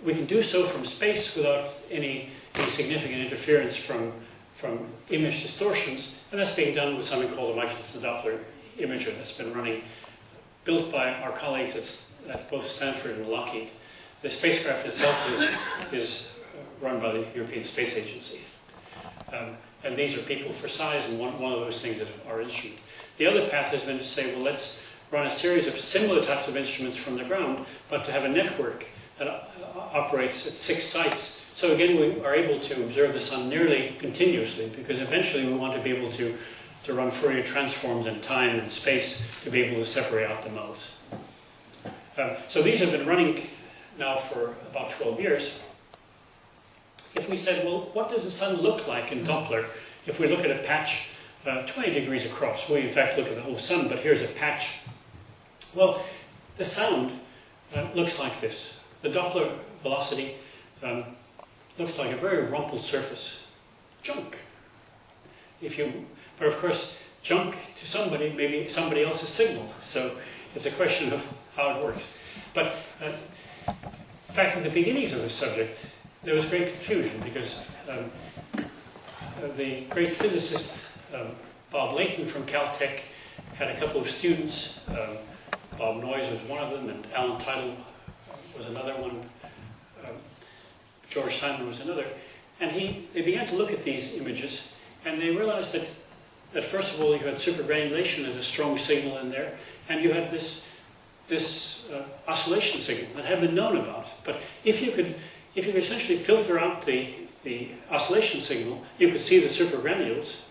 We can do so from space without any significant interference from image distortions, and that's being done with something called a Michelson Doppler imager that's been running, built by our colleagues at both Stanford and Lockheed. The spacecraft itself is run by the European Space Agency. And these are people for size, and one of those things is our instrument. The other path has been to say, well, let's run a series of similar types of instruments from the ground, but to have a network that operates at 6 sites. So again, we are able to observe the sun nearly continuously, because eventually we want to be able to run Fourier transforms in time and space to be able to separate out the modes. So these have been running now for about 12 years. If we said, well, what does the sun look like in Doppler if we look at a patch 20 degrees across? We in fact look at the whole sun, but here's a patch. Well, the sound looks like this. The Doppler velocity looks like a very rumpled surface. Junk. But of course, junk to somebody, maybe somebody else's signal. So it's a question of how it works. But in fact, at the beginnings of this subject, there was great confusion because the great physicist Bob Layton from Caltech had a couple of students. Bob Noyes was one of them, and Alan Tidal was another one. George Simon was another. And they began to look at these images, and they realized that first of all, you had supergranulation as a strong signal in there, and you had this oscillation signal that had been known about. But if you could essentially filter out the oscillation signal, you could see the supergranules,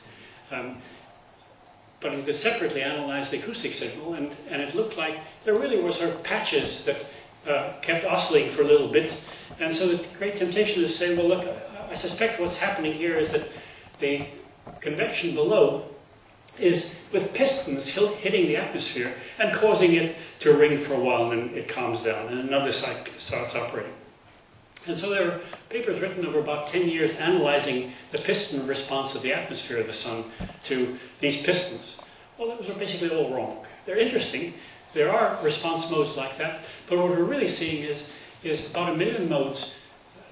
but you could separately analyze the acoustic signal, and it looked like there really were sort of patches that kept oscillating for a little bit. And so the great temptation is to say, well, look, I suspect what's happening here is that the convection below is with pistons hitting the atmosphere and causing it to ring for a while, and then it calms down, and another side starts operating. And so there are papers written over about 10 years analyzing the piston response of the atmosphere of the sun to these pistons. Well, those are basically all wrong. They're interesting. There are response modes like that, but what we're really seeing is about 1 million modes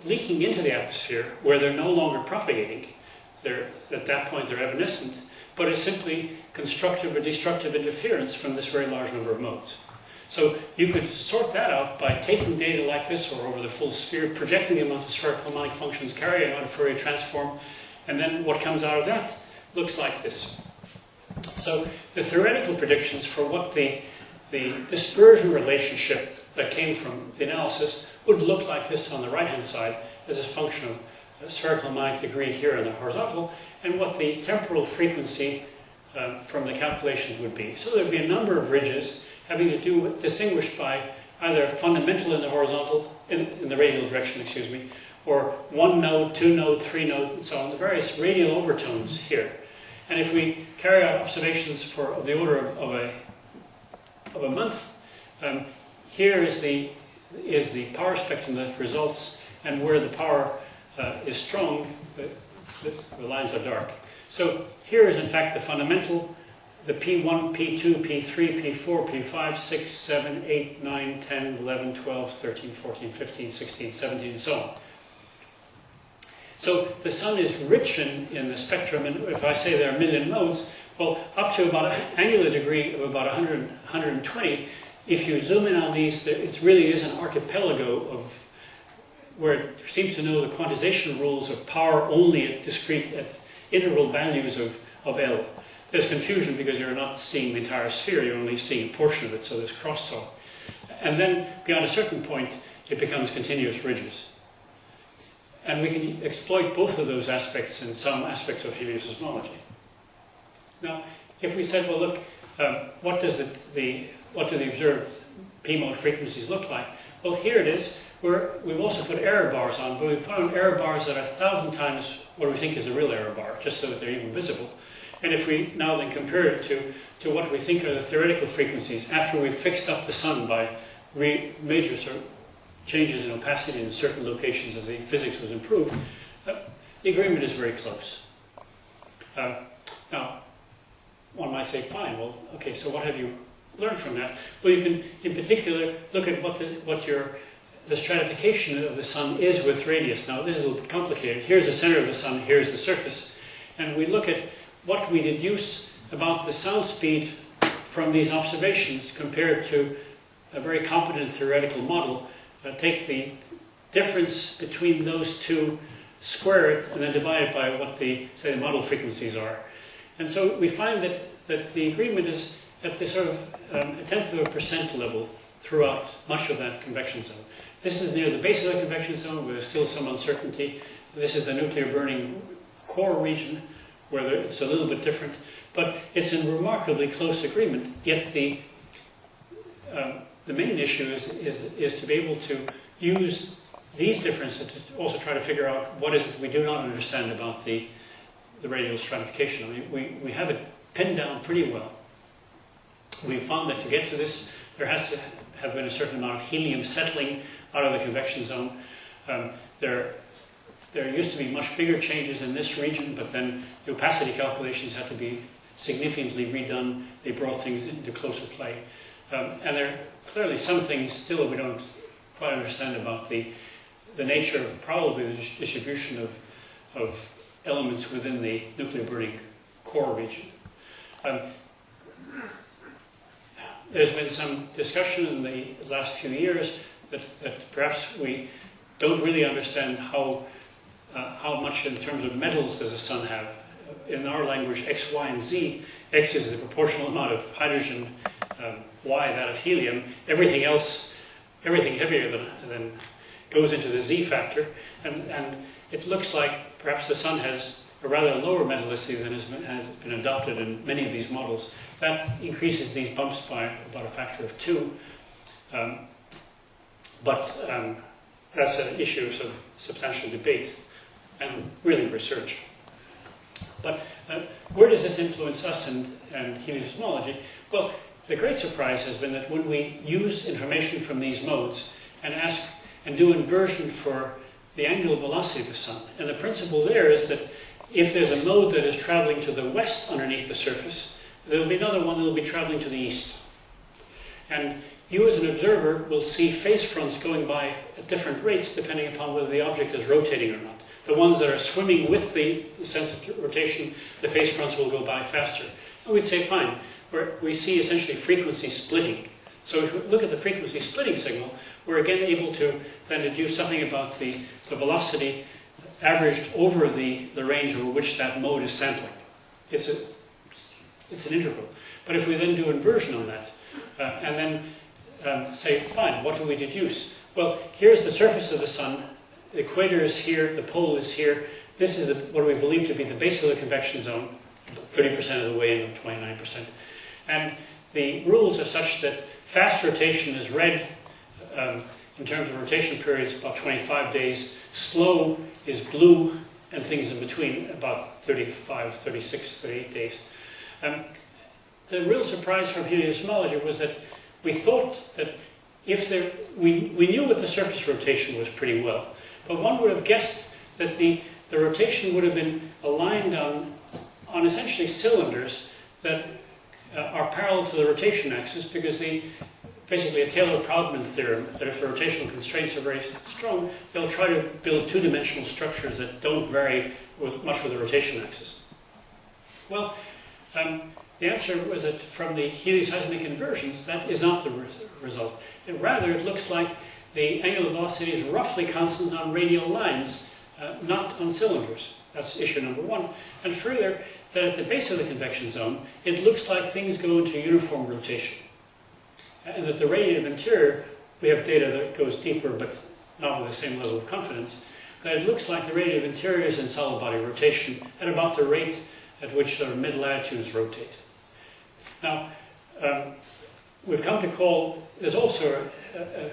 leaking into the atmosphere where they're no longer propagating. At that point they're evanescent, but it's simply constructive or destructive interference from this very large number of modes. So you could sort that out by taking data like this or over the full sphere, projecting them onto spherical harmonic functions, carrying out a Fourier transform, and then what comes out of that looks like this. So the theoretical predictions for what the dispersion relationship that came from the analysis would look like this on the right-hand side as a function of a spherical harmonic degree here in the horizontal, and what the temporal frequency from the calculations would be. So there would be a number of ridges having to do with, distinguished by either fundamental in the horizontal, in the radial direction, excuse me, or 1 node, 2 node, 3 node, and so on, the various radial overtones here. And if we carry out observations for the order of a month, here is the power spectrum that results, and where the power is strong, the lines are dark. So here is in fact the fundamental, the P1, P2, P3, P4, P5, 6, 7, 8, 9, 10, 11, 12, 13, 14, 15, 16, 17, and so on. So the sun is rich in the spectrum, and if I say there are 1 million modes, well, up to about an angular degree of about 100, 120, if you zoom in on these, it really is an archipelago of where it seems to know the quantization rules of power only at interval values of L. There's confusion because you're not seeing the entire sphere, you're only seeing a portion of it, so there's crosstalk. And then beyond a certain point, it becomes continuous ridges. And we can exploit both of those aspects in some aspects of heliosismology. Now, if we said, well, look, what do the observed P-mode frequencies look like? Well, here it is. We've also put error bars on, but we put on error bars that are 1,000 times what we think is a real error bar, just so that they're even visible. And if we now then compare it to what we think are the theoretical frequencies after we've fixed up the sun by major sort of changes in opacity in certain locations as the physics was improved, the agreement is very close. Now, one might say, fine, well, okay, so what have you learned from that? Well, you can, in particular, look at what your the stratification of the sun is with radius. Now this is a little bit complicated. Here's the center of the sun, here's the surface. And we look at what we deduce about the sound speed from these observations compared to a very competent theoretical model. Take the difference between those two, square it, and then divide it by what the, say, the model frequencies are. And so we find that the agreement is at the sort of a tenth of a percent level throughout much of that convection zone. This is near the base of the convection zone where there's still some uncertainty. This is the nuclear burning core region where it's a little bit different. But it's in remarkably close agreement, yet the main issue is to be able to use these differences to also try to figure out what is it we do not understand about the radial stratification. I mean, we have it pinned down pretty well. We found that to get to this, there has to have been a certain amount of helium settling out of the convection zone. There used to be much bigger changes in this region, but then the opacity calculations had to be significantly redone. They brought things into closer play. And there are clearly some things still we don't quite understand about the nature of probably the distribution of elements within the nuclear burning core region. There's been some discussion in the last few years that perhaps we don't really understand how much in terms of metals does the sun have. In our language, X, Y, and Z, X is the proportional amount of hydrogen, Y that of helium. Everything else, everything heavier than goes into the Z factor. And it looks like perhaps the sun has a rather lower metallicity than has been adopted in many of these models. That increases these bumps by about a factor of 2. But that's an issue of sort of substantial debate and really research. But where does this influence us and heliocosmology? Well, the great surprise has been that when we use information from these modes and ask and do inversion for the angular velocity of the sun, and the principle there is that if there's a mode that is traveling to the west underneath the surface, there will be another one that will be traveling to the east. And you as an observer will see phase fronts going by at different rates depending upon whether the object is rotating or not. The ones that are swimming with the sense of rotation, the phase fronts will go by faster. And we'd say, fine, we see essentially frequency splitting. So if we look at the frequency splitting signal, we're again able to then deduce something about the velocity averaged over the range over which that mode is sampling. It's an integral. But if we then do inversion on that, and then say, fine, what do we deduce? Well, here's the surface of the sun. The equator is here, the pole is here. This is what we believe to be the base of the convection zone, 30% of the way in, 29%. And the rules are such that fast rotation is red in terms of rotation periods, about 25 days. Slow is blue, and things in between, about 35, 36, 38 days. The real surprise from heliocosmology was that we thought that we knew what the surface rotation was pretty well, but one would have guessed that the rotation would have been aligned on essentially cylinders that are parallel to the rotation axis, because basically a Taylor-Proudman theorem that if the rotational constraints are very strong, they'll try to build two-dimensional structures that don't vary much with the rotation axis. Well, the answer was that from the helioseismic inversions, that is not the result. Rather, it looks like the angular velocity is roughly constant on radial lines, not on cylinders. That's issue number one. And further, that at the base of the convection zone, it looks like things go into uniform rotation. And that the radiative interior, we have data that goes deeper, but not with the same level of confidence, that it looks like the radiative interior is in solid body rotation at about the rate at which the mid-latitudes rotate. Now, we've come to call, there's also a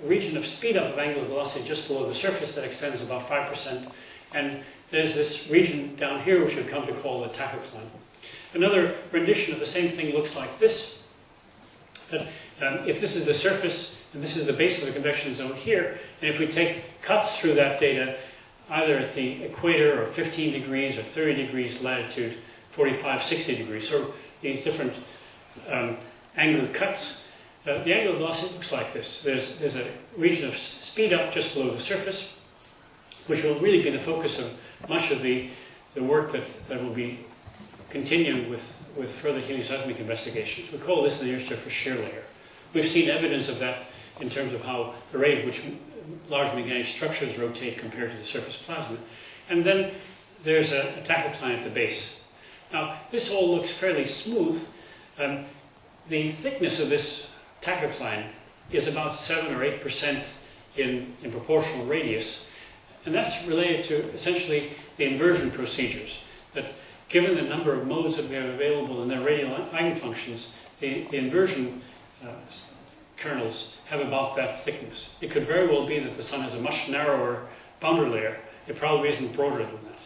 region of speed up of angular velocity just below the surface that extends about 5%, and there's this region down here which we've come to call the tachocline. Another rendition of the same thing looks like this. That if this is the surface and this is the base of the convection zone here, and if we take cuts through that data, either at the equator or 15 degrees or 30 degrees latitude, 45, 60 degrees, so these different angular cuts, the angular velocity looks like this. There's a region of speed up just below the surface, which will really be the focus of much of the work that will be continuing with further helioseismic investigations. We call this the near surface shear layer. We've seen evidence of that in terms of how the rate at which large magnetic structures rotate compared to the surface plasma. And then there's a tachocline at the base. Now, this all looks fairly smooth. The thickness of this tachocline is about 7 or 8% in proportional radius. And that's related to essentially the inversion procedures. That given the number of modes that we have available in their radial eigenfunctions, the inversion kernels have about that thickness. It could very well be that the Sun has a much narrower boundary layer. It probably isn't broader than that.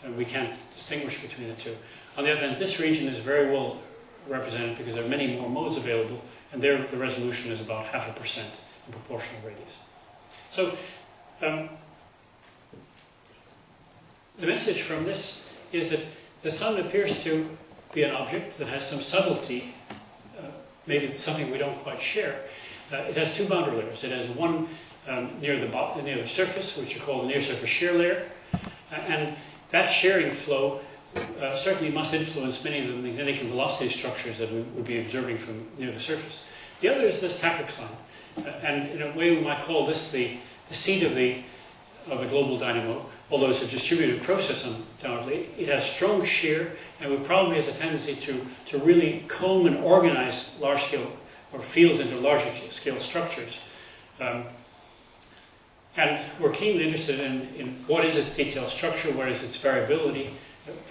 And we can't distinguish between the two. On the other hand, this region is very well represented because there are many more modes available, and there the resolution is about 0.5% in proportional radius. So the message from this is that the Sun appears to be an object that has some subtlety, maybe something we don't quite share. It has two boundary layers. It has one near the surface, which you call the near surface shear layer, and that shearing flow certainly must influence many of the magnetic and velocity structures that we would be observing from near the surface. The other is this tachocline, and in a way we might call this the seat of a global dynamo, although it's a distributed process undoubtedly. It has strong shear, and it probably has a tendency to really comb and organize large-scale or fields into larger scale structures. And we're keenly interested in what is its detailed structure, what is its variability.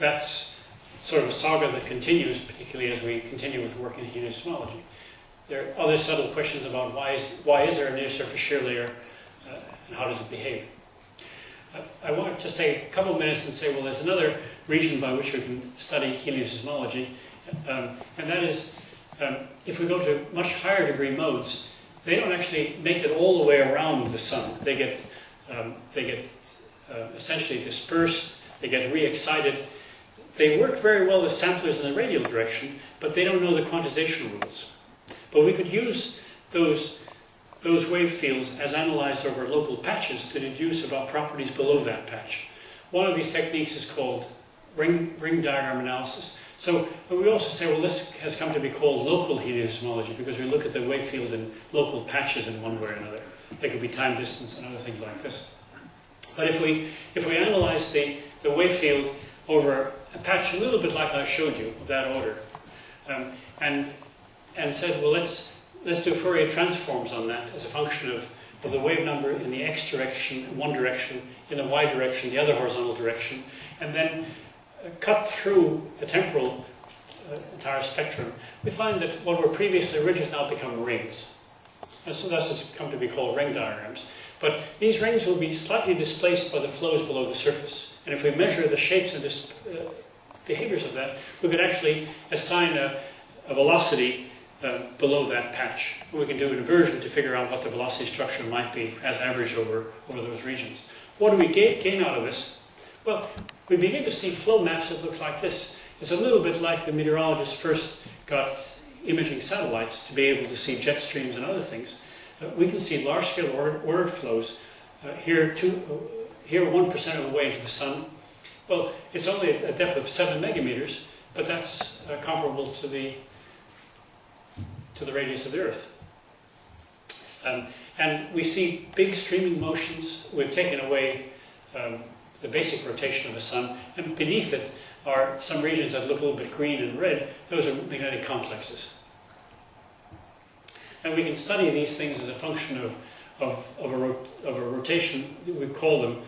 That's sort of a saga that continues, particularly as we continue with work in helioseismology. There are other subtle questions about why is there a near surface shear layer and how does it behave. I want to just take a couple of minutes and say, well, there's another region by which we can study helioseismology, and that is if we go to much higher degree modes, they don't actually make it all the way around the Sun. They get essentially dispersed, they get re-excited. They work very well as samplers in the radial direction, but they don't know the quantization rules. But we could use those wave fields as analyzed over local patches to deduce about properties below that patch. One of these techniques is called ring diagram analysis. So we also say, well, this has come to be called local helioseismology because we look at the wave field in local patches in one way or another. They could be time distance and other things like this. But if we analyze the wave field over a patch a little bit like I showed you, of that order, and said, well, let's do Fourier transforms on that as a function of the wave number in the x direction, in one direction, in the y direction, the other horizontal direction, and then cut through the temporal entire spectrum, we find that what were previously ridges now become rings. And so this has come to be called ring diagrams. But these rings will be slightly displaced by the flows below the surface. And if we measure the shapes and behaviors of that, we could actually assign a velocity below that patch. We can do an inversion to figure out what the velocity structure might be as averaged over those regions. What do we gain out of this? Well, we begin to see flow maps that look like this. It's a little bit like the meteorologists first got imaging satellites to be able to see jet streams and other things. We can see large-scale ordered flows here 1% of the way into the Sun. Well, it's only at a depth of 7 megameters, but that's comparable to the radius of the Earth. And we see big streaming motions. We've taken away the basic rotation of the Sun, and beneath it are some regions that look a little bit green and red. Those are magnetic complexes. And we can study these things as a function of a rotation. We call them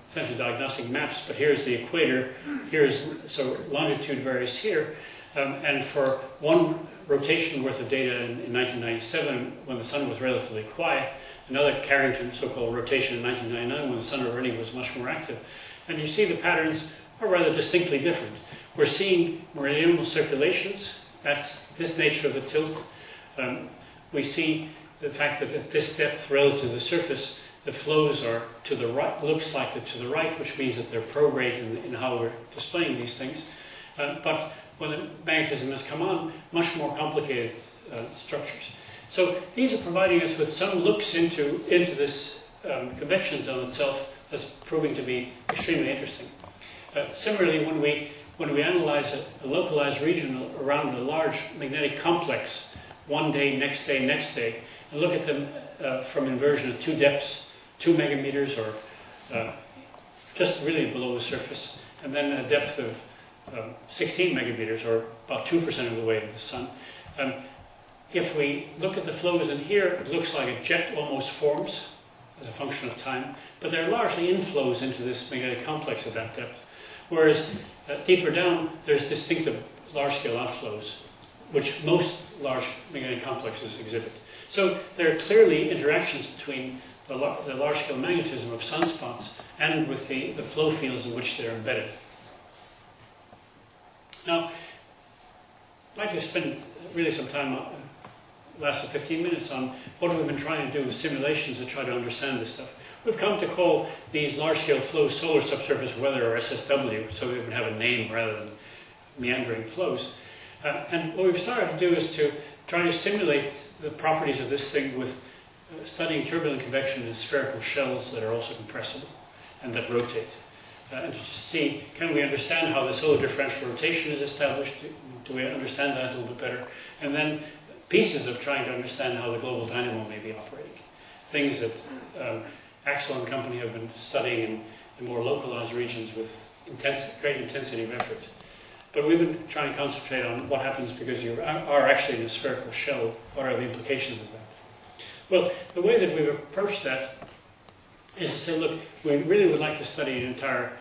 essentially diagnostic maps, but here's the equator, so longitude varies here, and for one rotation worth of data in 1997, when the Sun was relatively quiet, another Carrington so-called rotation in 1999, when the Sun already was much more active. And you see the patterns are rather distinctly different. We're seeing meridional circulations. That's this nature of the tilt. We see the fact that at this depth relative to the surface, the flows are to the right, looks like they're to the right, which means that they're prograde in how we're displaying these things. But when the magnetism has come on, much more complicated structures. So these are providing us with some looks into this convection zone itself as proving to be extremely interesting. Similarly, when we analyze a localized region around a large magnetic complex, one day, next day, next day, and look at them from inversion at two depths, 2 megameters or just really below the surface, and then a depth of 16 megameters, or about 2% of the way to the sun. If we look at the flows in here, it looks like a jet almost forms as a function of time, but they're largely inflows into this magnetic complex at that depth. Whereas deeper down, there's distinctive large-scale outflows, which most large magnetic complexes exhibit. So there are clearly interactions between the large-scale magnetism of sunspots and with the flow fields in which they're embedded. Now, I'd like to spend really some time, last 15 minutes, on what we've been trying to do with simulations to try to understand this stuff. We've come to call these large-scale flows solar subsurface weather, or SSW, so they would have a name rather than meandering flows. And what we've started to do is to try to simulate the properties of this thing with studying turbulent convection in spherical shells that are also compressible and that rotate. And to see, can we understand how the solar differential rotation is established? Do we understand that a little bit better? And then pieces of trying to understand how the global dynamo may be operating. Things that Axel and company have been studying in more localized regions with great intensity of effort. But we've been trying to concentrate on what happens because you are actually in a spherical shell. What are the implications of that? Well, the way that we've approached that is to say, look, we really would like to study an entire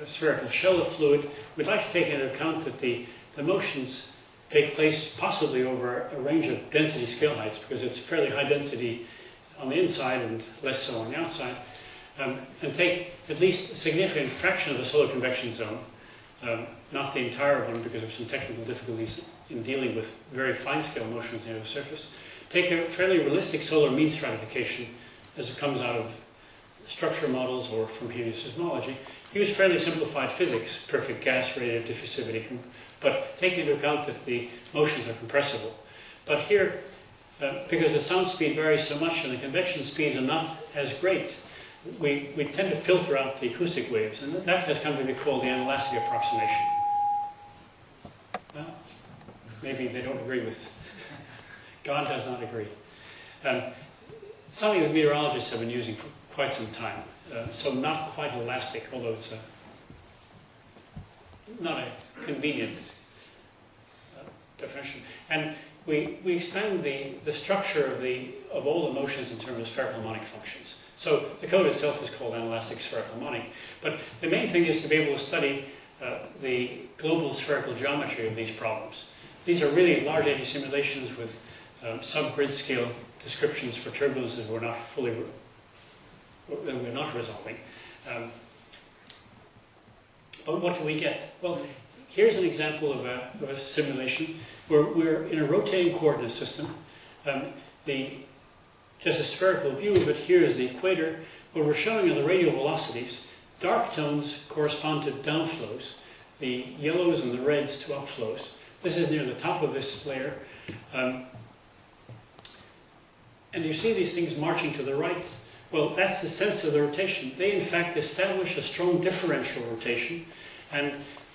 spherical shell of fluid. We'd like to take into account that the motions take place possibly over a range of density scale heights, because it's fairly high density on the inside and less so on the outside, and take at least a significant fraction of the solar convection zone, not the entire one because of some technical difficulties in dealing with very fine-scale motions near the surface. Take a fairly realistic solar mean stratification as it comes out of structure models or from heliosismology. Use fairly simplified physics, perfect gas rate, diffusivity, but take into account that the motions are compressible. But here, because the sound speed varies so much and the convection speeds are not as great, we tend to filter out the acoustic waves, and that has come to be called the inelastic approximation. Well, maybe they don't agree with. God does not agree. Something that meteorologists have been using for quite some time. So not quite elastic, although it's not a convenient definition. And we expand the structure of all the motions in terms of spherical harmonic functions. So the code itself is called inelastic spherical harmonic. But the main thing is to be able to study the global spherical geometry of these problems. These are really large eddy simulations with sub-grid scale descriptions for turbulences we're not resolving. But what do we get? Well, here's an example of a simulation where we're in a rotating coordinate system. Just a spherical view of it, here is the equator, where we're showing on the radial velocities, dark tones correspond to downflows, the yellows and the reds to upflows. This is near the top of this layer. And you see these things marching to the right. Well, that's the sense of the rotation. They, in fact, establish a strong differential rotation, and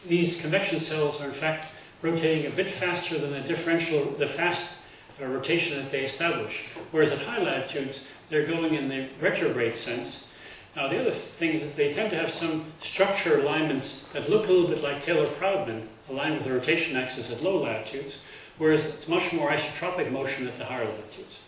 these convection cells are, in fact, rotating a bit faster than the fast rotation that they establish. Whereas at high latitudes, they're going in the retrograde sense. Now, the other thing is that they tend to have some structure alignments that look a little bit like Taylor-Proudman, aligned with the rotation axis at low latitudes, whereas it's much more isotropic motion at the higher latitudes.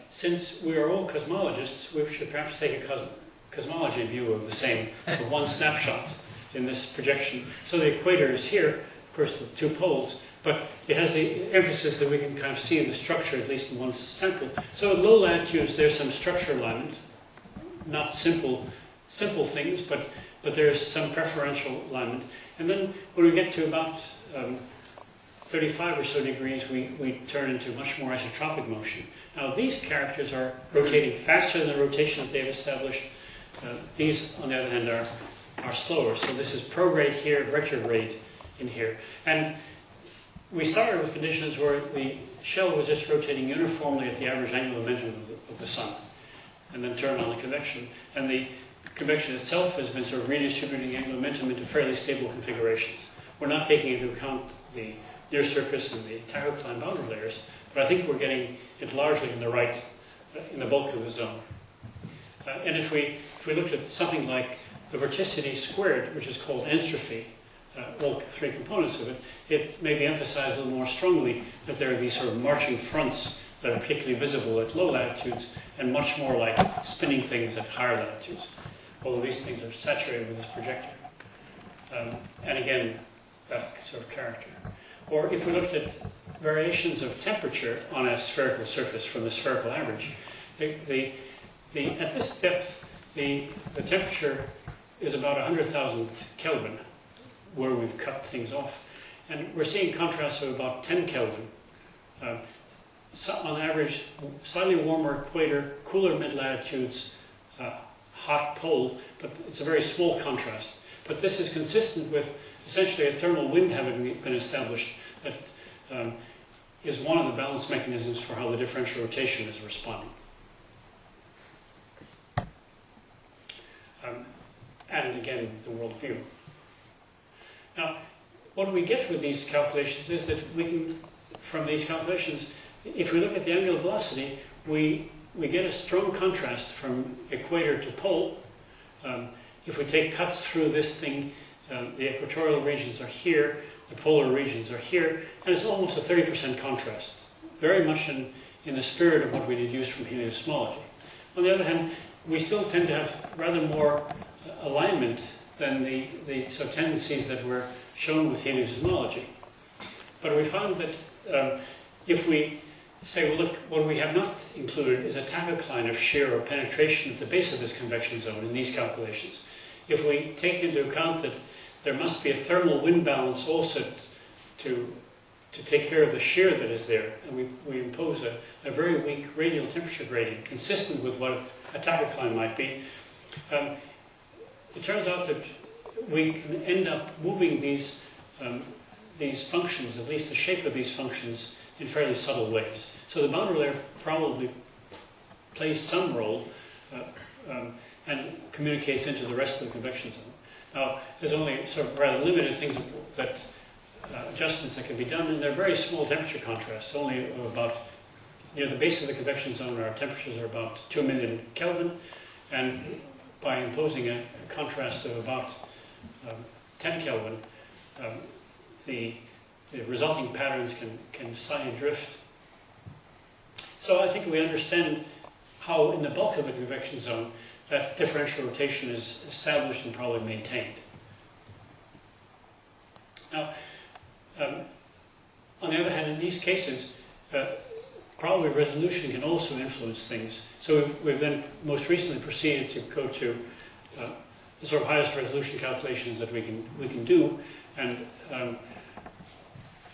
Since we are all cosmologists, we should perhaps take a cosmology view of the same, of one snapshot in this projection. So the equator is here, of course, the two poles, but it has the emphasis that we can kind of see the structure, at least in one sample. So at low latitudes, there's some structure alignment, not simple things, but there's some preferential alignment. And then when we get to about 35 or so degrees, we turn into much more isotropic motion. Now these characters are rotating faster than the rotation that they've established. These, on the other hand, are slower. So this is prograde here, retrograde in here. And we started with conditions where the shell was just rotating uniformly at the average angular momentum of the sun, and then turned on the convection. And the convection itself has been sort of redistributing angular momentum into fairly stable configurations. We're not taking into account the near surface and the tachocline boundary layers, but I think we're getting it largely in the right, in the bulk of the zone. And if we looked at something like the vorticity squared, which is called entropy, all three components of it, it may be emphasized a little more strongly that there are these sort of marching fronts that are particularly visible at low latitudes and much more like spinning things at higher latitudes. All of these things are saturated with this projector. And again, that sort of character. Or if we looked at variations of temperature on a spherical surface from the spherical average, at this depth, the temperature is about 100,000 Kelvin, where we've cut things off. And we're seeing contrasts of about 10 Kelvin. So on average, slightly warmer equator, cooler mid-latitudes, hot pole, but it's a very small contrast. But this is consistent with essentially a thermal wind having been established that is one of the balance mechanisms for how the differential rotation is responding. And again, the world view. Now, what we get with these calculations is that we can, from these calculations, if we look at the angular velocity, we get a strong contrast from equator to pole. If we take cuts through this thing, the equatorial regions are here, the polar regions are here, and it's almost a 30% contrast, very much in the spirit of what we deduce from heliosmology. On the other hand, we still tend to have rather more alignment than the sort of tendencies that were shown with heliosmology. But we found that if we say, well, look, what we have not included is a tachocline of shear or penetration at the base of this convection zone in these calculations. If we take into account that there must be a thermal wind balance also to take care of the shear that is there, and we impose a very weak radial temperature gradient consistent with what a tachocline might be, it turns out that we can end up moving these functions, at least the shape of these functions, in fairly subtle ways. So the boundary layer probably plays some role and communicates into the rest of the convection zone. Now, there's only sort of rather limited things that adjustments that can be done, and they're very small temperature contrasts, only about, near the base of the convection zone, our temperatures are about 2 million Kelvin, and by imposing a contrast of about 10 Kelvin, the resulting patterns can slightly drift. So I think we understand how, in the bulk of the convection zone, that differential rotation is established and probably maintained. Now, on the other hand, in these cases, probably resolution can also influence things. So we've then most recently proceeded to go to the sort of highest resolution calculations that we can do, and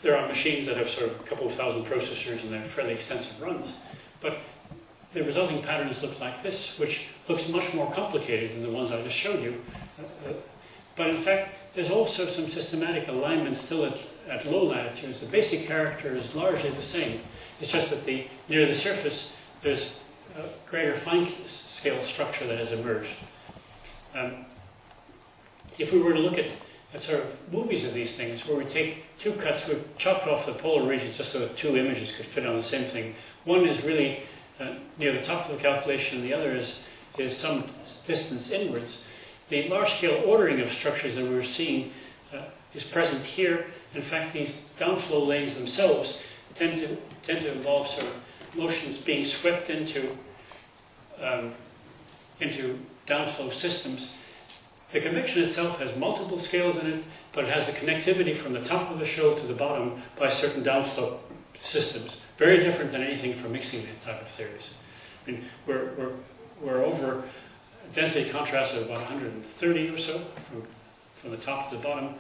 there are machines that have sort of a couple of thousand processors and they're fairly extensive runs. But the resulting patterns look like this, which looks much more complicated than the ones I just showed you. But in fact, there's also some systematic alignment still at low latitudes. The basic character is largely the same. It's just that near the surface, there's a greater fine-scale structure that has emerged. If we were to look at sort of movies of these things, where we take two cuts, we've chopped off the polar regions just so that two images could fit on the same thing. One is really near the top of the calculation, the other is some distance inwards. The large-scale ordering of structures that we're seeing is present here. In fact, these downflow lanes themselves tend to involve sort of motions being swept into downflow systems. The convection itself has multiple scales in it, but it has the connectivity from the top of the shell to the bottom by certain downflow systems. Very different than anything for mixing type of theories. I mean, we're over density contrast of about 130 or so from the top to the bottom.